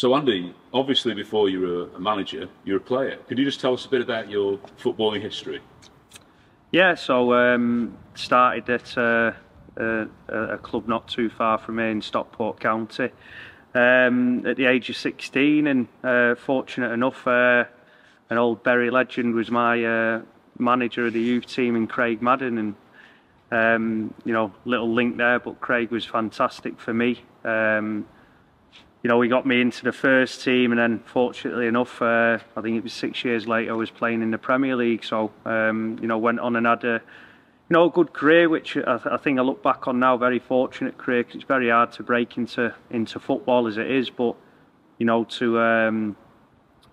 So Andy, obviously before you were a manager, you were a player. Could you just tell us a bit about your footballing history? Yeah, so started at a club not too far from here in Stockport County at the age of 16, and fortunate enough, an old Bury legend was my manager of the youth team in Craig Madden, and you know, little link there, but Craig was fantastic for me. You know, he got me into the first team, and then fortunately enough, I think it was 6 years later, I was playing in the Premier League. So, you know, went on and had a, a good career, which I think I look back on now, very fortunate career, because it's very hard to break into football as it is. But, you know, to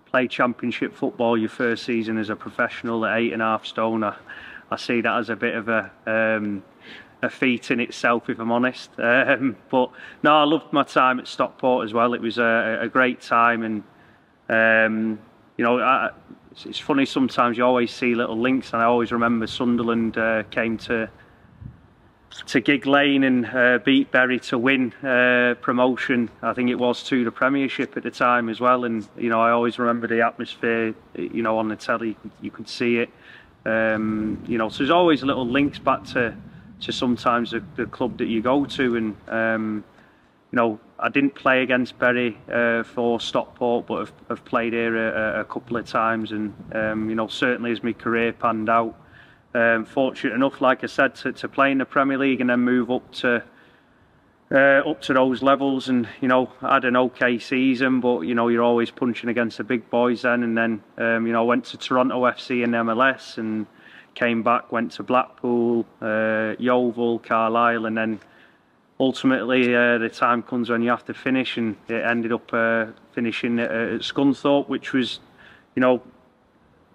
play championship football your first season as a professional at 8.5 stone, I see that as a bit of a feat in itself, if I'm honest. But no, I loved my time at Stockport as well. It was a great time, and you know, it's funny sometimes you always see little links, and I always remember Sunderland came to Gigg Lane and beat Bury to win promotion. I think it was to the Premiership at the time as well, and you know, I always remember the atmosphere. You know, on the telly you could see it. You know, so there's always little links back to sometimes the club that you go to, and you know, I didn't play against Bury for Stockport, but have played here a couple of times, and you know, certainly as my career panned out, fortunate enough, like I said, to play in the Premier League and then move up to those levels, and you know, I had an okay season, but you know, you're always punching against the big boys then, and then you know, I went to Toronto FC in MLS, and came back, went to Blackpool, Yeovil, Carlisle, and then ultimately the time comes when you have to finish, and it ended up finishing at Scunthorpe, which was, you know,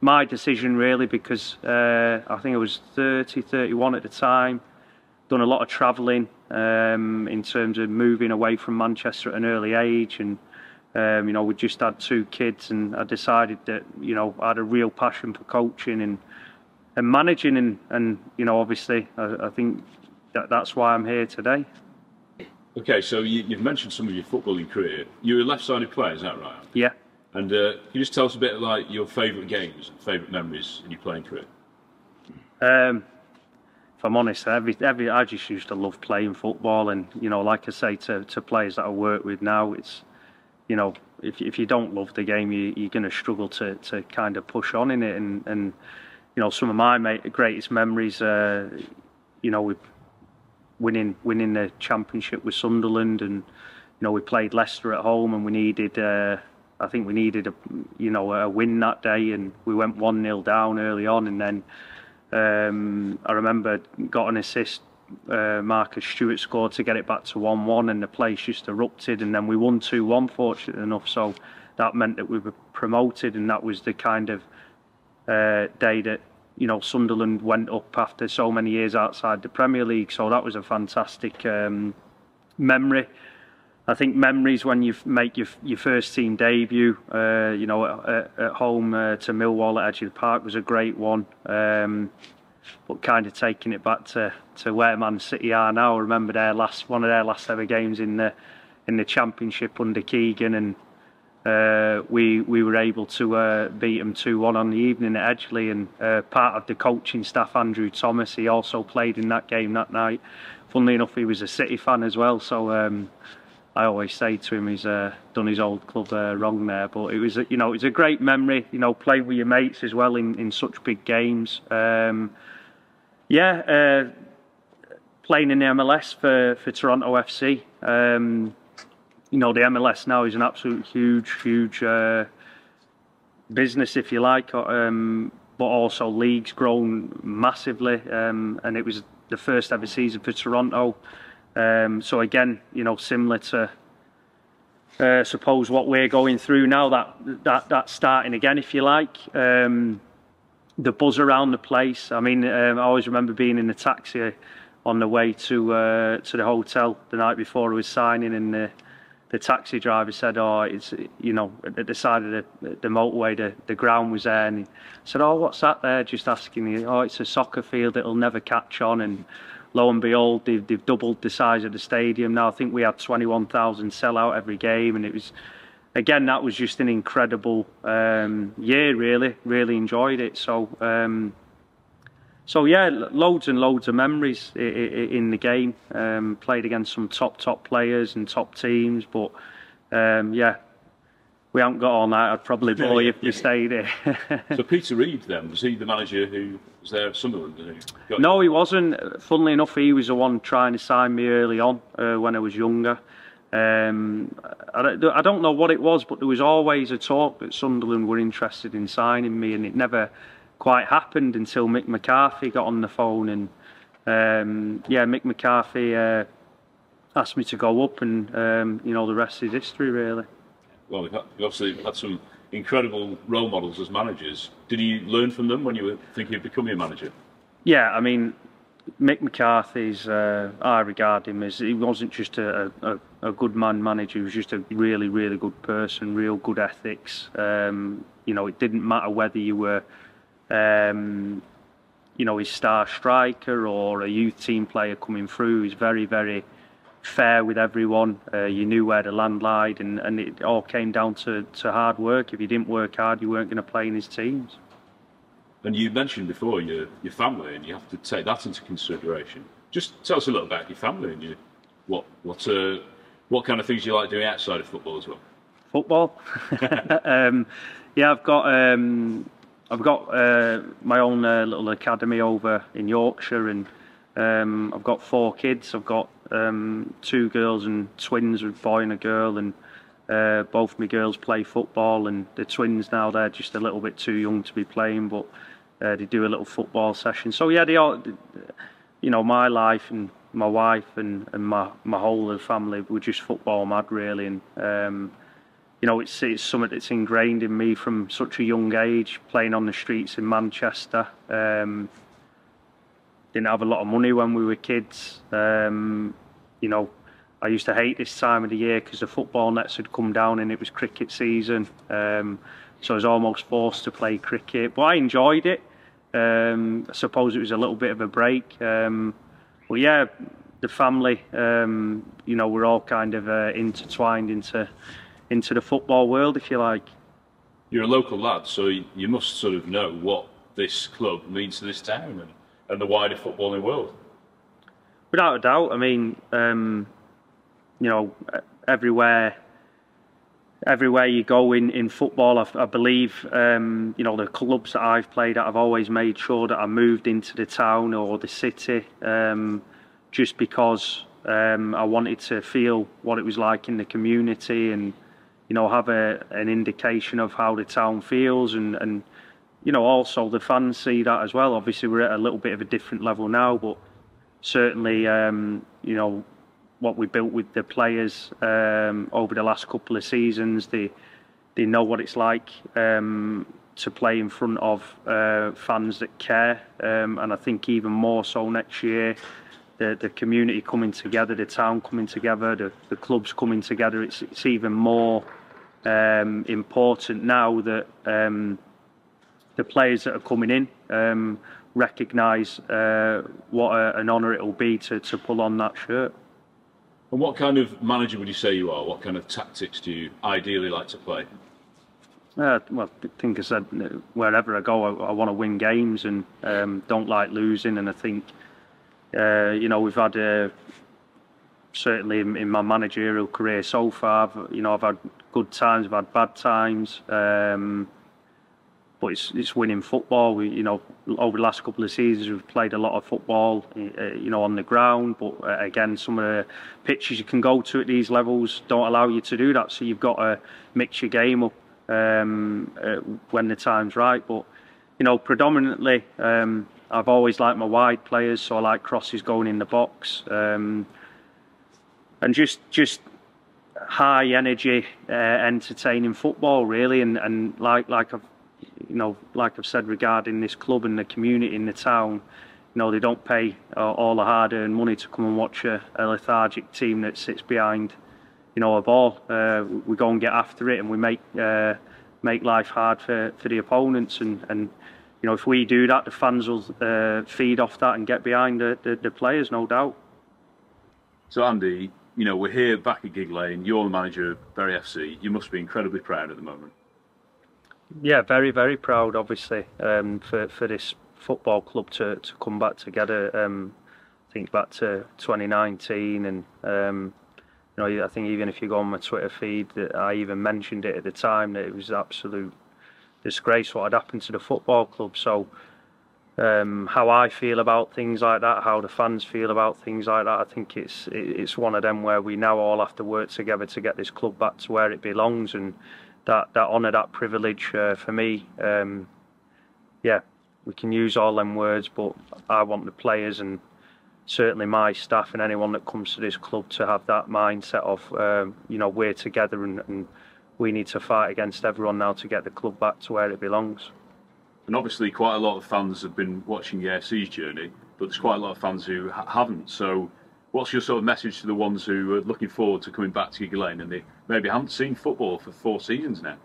my decision really, because I think I was 30, 31 at the time, done a lot of travelling in terms of moving away from Manchester at an early age, and you know, we just had 2 kids, and I decided that, you know, I had a real passion for coaching and managing, and you know, obviously I think that's why I'm here today. Okay, so you've mentioned some of your footballing career. You're a left-sided player, is that right? Yeah. And can you just tell us a bit like your favourite games and favourite memories in your playing career? If I'm honest, I just used to love playing football, and you know, like I say to players that I work with now, it's, you know, if you don't love the game, you're going to struggle to kind of push on in it, and you know, some of my greatest memories, you know, with winning the championship with Sunderland, and you know, we played Leicester at home, and we needed, I think we needed a win that day, and we went 1-0 down early on, and then I remember got an assist. Marcus Stewart scored to get it back to 1-1, and the place just erupted, and then we won 2-1, fortunately enough. So that meant that we were promoted, and that was the kind of day that, you know, Sunderland went up after so many years outside the Premier League. So that was a fantastic memory. I think memories when you make your first team debut, you know, at home to Millwall at Edgehill Park was a great one. But kind of taking it back to where Man City are now. I remember one of their last ever games in the Championship under Keegan, and we were able to beat them 2-1 on the evening at Edgeley, and part of the coaching staff, Andrew Thomas, he also played in that game that night. Funnily enough, he was a City fan as well, so I always say to him he's done his old club wrong there. But it was, you know, it's a great memory, you know, playing with your mates as well in such big games. Yeah, playing in the MLS for Toronto FC. You know, the MLS now is an absolute huge business, if you like, but also league's grown massively, and it was the first ever season for Toronto. So again, you know, similar to suppose what we're going through now, that's starting again, if you like. The buzz around the place. I mean, I always remember being in the taxi on the way to the hotel the night before I was signing, and the taxi driver said, "Oh, it's, you know, at the side of the motorway, the ground was there," and he said, "Oh, what's that there?" Just asking me, "Oh, it's a soccer field. It'll never catch on." And lo and behold, they've doubled the size of the stadium now. I think we had 21,000 sell out every game, and it was again, that was just an incredible year. Really enjoyed it. So yeah, loads and loads of memories in the game. Played against some top players and top teams, but yeah, we haven't got all night. I'd probably bore you if we stayed here. So Peter Reid then, was he the manager who was there at Sunderland? No, he wasn't. Funnily enough, he was the one trying to sign me early on when I was younger. I don't know what it was, but there was always a talk that Sunderland were interested in signing me, and it never quite happened until Mick McCarthy got on the phone, and yeah, Mick McCarthy asked me to go up, and you know, the rest is history, really. Well, you've obviously had some incredible role models as managers. Did you learn from them when you were thinking of becoming a manager? Yeah, I mean, Mick McCarthy's, I regard him as, he wasn't just a good manager, he was just a really good person, real good ethics. You know, it didn't matter whether you were, you know, his star striker or a youth team player coming through. He was very fair with everyone. You knew where the land lied, and it all came down to hard work. If you didn't work hard, you weren't going to play in his teams. And you mentioned before your family, and you have to take that into consideration. Just tell us a little about your family and what kind of things you like doing outside of football as well. Football, yeah, I've got my own little academy over in Yorkshire, and I've got 4 kids. I've got 2 girls and twins, a boy and a girl, and both my girls play football, and the twins now, they're just a little bit too young to be playing, but they do a little football session. So yeah, they all, you know, my life and my wife and my whole of the family, we're just football mad, really. And you know, it's something that's ingrained in me from such a young age, playing on the streets in Manchester. Didn't have a lot of money when we were kids. You know, I used to hate this time of the year because the football nets had come down and it was cricket season. So I was almost forced to play cricket, but I enjoyed it. I suppose it was a little bit of a break. But yeah, the family, you know, we're all kind of intertwined into the football world, if you like. You're a local lad, so you must sort of know what this club means to this town and the wider footballing world. Without a doubt. I mean, you know, everywhere you go in football, I believe, you know, the clubs that I've played at, I've always made sure that I moved into the town or the city, just because I wanted to feel what it was like in the community, and you know, have an indication of how the town feels, and you know, also the fans see that as well. Obviously, we're at a little bit of a different level now, but certainly, you know, what we built with the players over the last couple of seasons, they know what it's like to play in front of fans that care, and I think even more so next year, the community coming together, the town coming together, the clubs coming together. It's even more important now that the players that are coming in recognise what an honour it will be to pull on that shirt. And what kind of manager would you say you are? What kind of tactics do you ideally like to play? Well, I think I said, wherever I go, I want to win games, and don't like losing. And I think, you know, we've had, certainly in my managerial career so far, you know, I've had good times, I've had bad times, but it's winning football. You know, over the last couple of seasons, we've played a lot of football, you know, on the ground. But again, some of the pitches you can go to at these levels don't allow you to do that. So you've got to mix your game up when the time's right. But you know, predominantly, I've always liked my wide players, so I like crosses going in the box, and just high energy, entertaining football, really. And like I've, you know, like I've said regarding this club and the community in the town, you know, they don't pay all the hard-earned money to come and watch a lethargic team that sits behind, you know, a ball. We go and get after it, and we make life hard for the opponents. And you know, if we do that, the fans will feed off that and get behind the players, no doubt. So Andy, you know, we're here back at Gigg Lane. You're the manager of Bury FC. You must be incredibly proud at the moment. Yeah, very, very proud, obviously, for this football club to come back together. I think back to 2019, and you know, I think even if you go on my Twitter feed, that I even mentioned it at the time that it was absolute disgrace what had happened to the football club. So how I feel about things like that, how the fans feel about things like that, I think it's one of them where we now all have to work together to get this club back to where it belongs, and that honour, that privilege for me. Yeah, we can use all them words, but I want the players and certainly my staff and anyone that comes to this club to have that mindset of you know, we're together and we need to fight against everyone now to get the club back to where it belongs. And obviously quite a lot of fans have been watching the AFC's journey, but there's quite a lot of fans who haven't. So what's your sort of message to the ones who are looking forward to coming back to Gigg Lane and they maybe haven't seen football for 4 seasons now?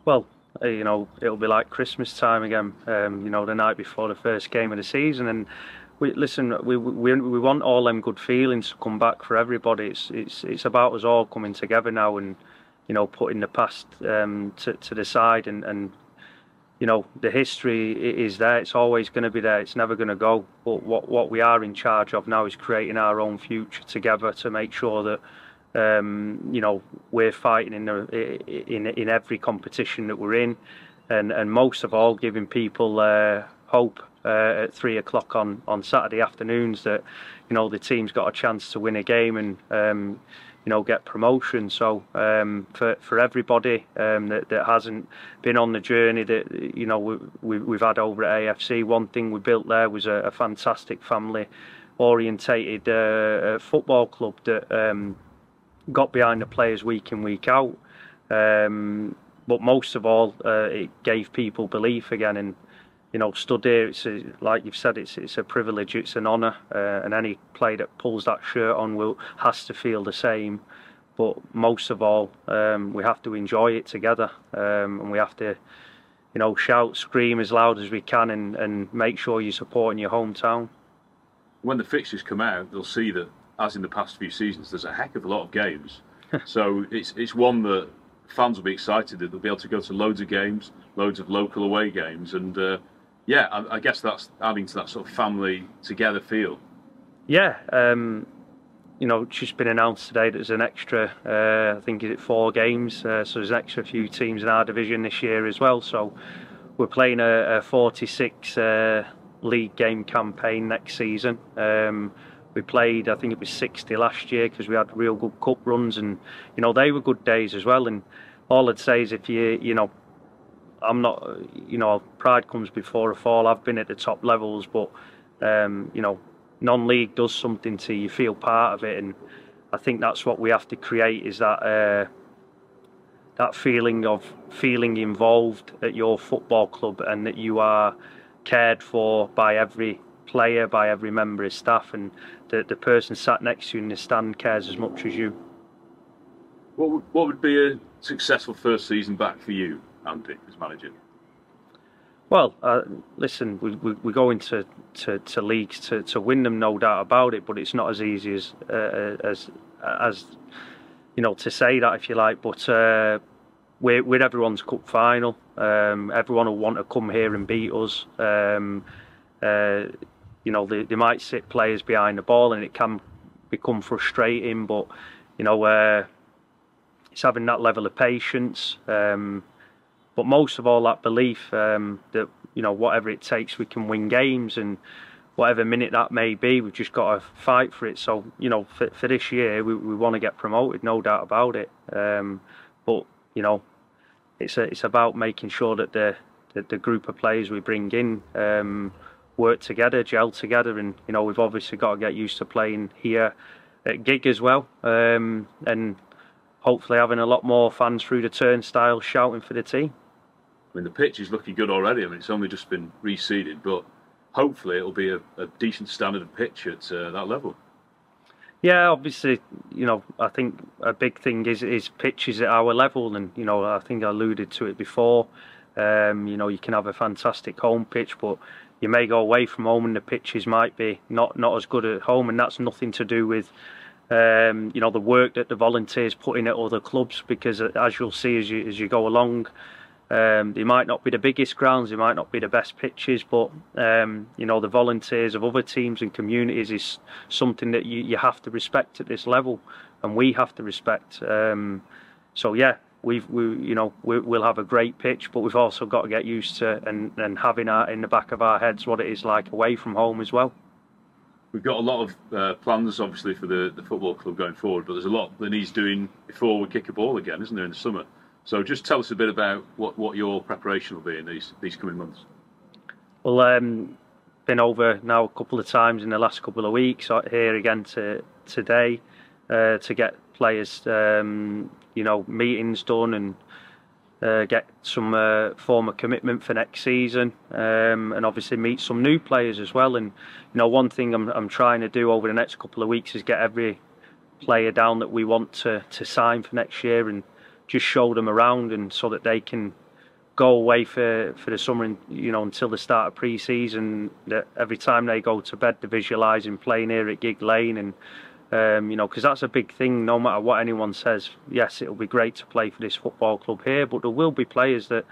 Well, you know, it'll be like Christmas time again, you know, the night before the first game of the season. And we want all them good feelings to come back for everybody. It's about us all coming together now and, you know, putting the past to the side, and you know, the history is there. It's always going to be there. It's never going to go. But what we are in charge of now is creating our own future together to make sure that you know, we're fighting in every competition that we're in, and most of all giving people hope at 3 o'clock on Saturday afternoons that, you know, the team's got a chance to win a game and you know, get promotion. So for everybody that hasn't been on the journey that, you know, we've had over at AFC, one thing we built there was a fantastic family orientated football club that got behind the players week in, week out, but most of all it gave people belief again. And, you know, stood here, it's like you've said, it's a privilege, it's an honour, and any player that pulls that shirt on has to feel the same. But most of all, we have to enjoy it together, and we have to, you know, shout, scream as loud as we can, and make sure you're supporting your hometown. When the fixtures come out, they'll see that, as in the past few seasons, there's a heck of a lot of games. So it's one that fans will be excited that they'll be able to go to loads of games, loads of local away games, and yeah, I guess that's adding to that sort of family together feel. Yeah, you know, it's just been announced today that there's an extra, I think it's 4 games, so there's an extra few teams in our division this year as well. So we're playing a 46 league game campaign next season. We played, I think it was 60 last year because we had real good cup runs, and, you know, they were good days as well. And all I'd say is, if you know, I'm not, you know, pride comes before a fall. I've been at the top levels, but you know, non-league does something to you. Feel part of it, and I think that's what we have to create, is that that feeling of feeling involved at your football club, and that you are cared for by every player, by every member of staff, and the person sat next to you in the stand cares as much as you. What would be a successful first season back for you, Andy, as manager? Well, listen, we go into leagues to win them, no doubt about it. But it's not as easy as you know, to say that, if you like. But we're everyone's cup final. Everyone will want to come here and beat us. You know, they might sit players behind the ball, and it can become frustrating. But, you know, it's having that level of patience. But most of all, that belief that, you know, whatever it takes, we can win games, and whatever minute that may be, we've just got to fight for it. So, you know, for this year, we want to get promoted, no doubt about it. But, you know, it's about making sure that the group of players we bring in work together, gel together, and, you know, we've obviously got to get used to playing here at Gigg as well, and hopefully having a lot more fans through the turnstiles shouting for the team. I mean, the pitch is looking good already. I mean, it's only just been reseeded, but hopefully it'll be a decent standard of pitch at that level. Yeah, obviously, you know, I think a big thing is pitches at our level, and, you know, I think I alluded to it before. You know, you can have a fantastic home pitch, but you may go away from home and the pitches might be not as good at home, and that's nothing to do with You know, the work that the volunteers put in at other clubs, because as you'll see as you go along, they might not be the biggest grounds, they might not be the best pitches, but you know, the volunteers of other teams and communities is something that you have to respect at this level, and we have to respect. So yeah, we'll have a great pitch, but we've also got to get used to and having in the back of our heads what it is like away from home as well. We've got a lot of plans, obviously, for the football club going forward, but there's a lot that needs doing before we kick a ball again, isn't there, in the summer? So just tell us a bit about what your preparation will be in these coming months. Well, been over now a couple of times in the last couple of weeks, here again today, to get players, you know, meetings done and get some form of commitment for next season, and obviously meet some new players as well. And you know, one thing I'm trying to do over the next couple of weeks is get every player down that we want to sign for next year, and just show them around, and so that they can go away for the summer, and you know, until the start of pre-season, that every time they go to bed they're visualising playing here at Gigg Lane. And you know, because that's a big thing. No matter what anyone says, yes, it'll be great to play for this football club here, but there will be players that,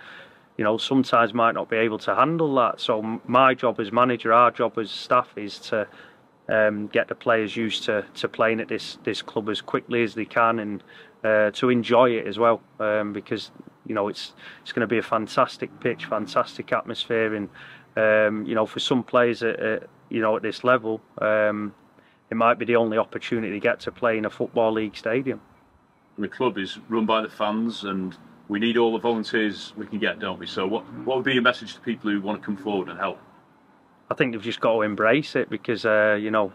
you know, sometimes might not be able to handle that. So my job as manager, our job as staff, is to get the players used to playing at this club as quickly as they can, and to enjoy it as well, because you know, it's going to be a fantastic pitch, fantastic atmosphere, and you know, for some players at you know, at this level, it might be the only opportunity to get to play in a football league stadium. And the club is run by the fans, and we need all the volunteers we can get, don't we? So what would be your message to people who want to come forward and help? I think they've just got to embrace it, because you know,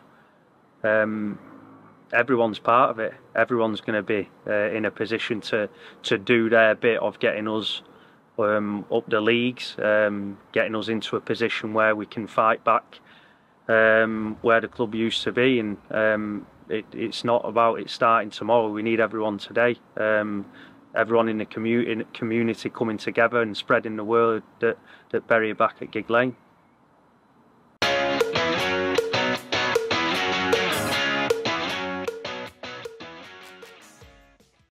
everyone's part of it. Everyone's going to be in a position to do their bit of getting us up the leagues, getting us into a position where we can fight back where the club used to be. And it's not about it starting tomorrow. We need everyone today. Everyone in the community coming together and spreading the word that Bury are back at Gigg Lane.